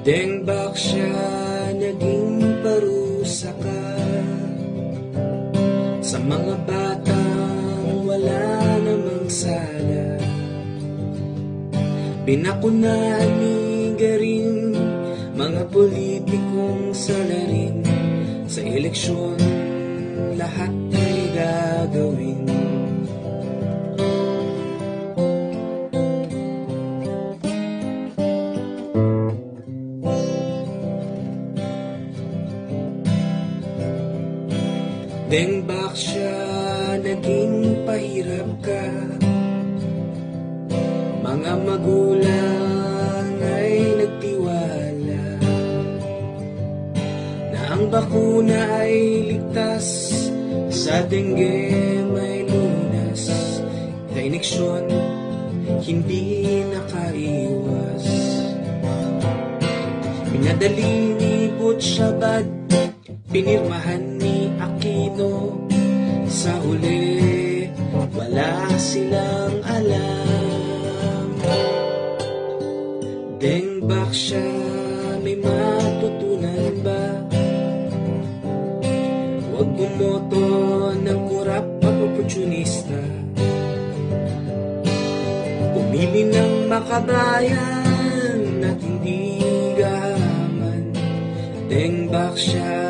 Dengbak siya, naging parusa ka sa mga batang wala namang sala. Binakunaan ni Garin mga politikong salarin, sa eleksyon lahat ay gagawin. Dengbak siya, naging pahirap ka. Mga magulang ay nagtiwala na ang bakuna ay ligtas, sa dengue may lunas. Sa ineksyon, hindi nakaiwas. Pinadali ni Butchabad, pinirmahan ni Aquino. Sa huli, wala silang alam. Dengbak siya, may matutunan ba? Huwag bumoto ng kurap at oportunista. Pumili ng makabayan at hindi gahaman. Dengbak siya,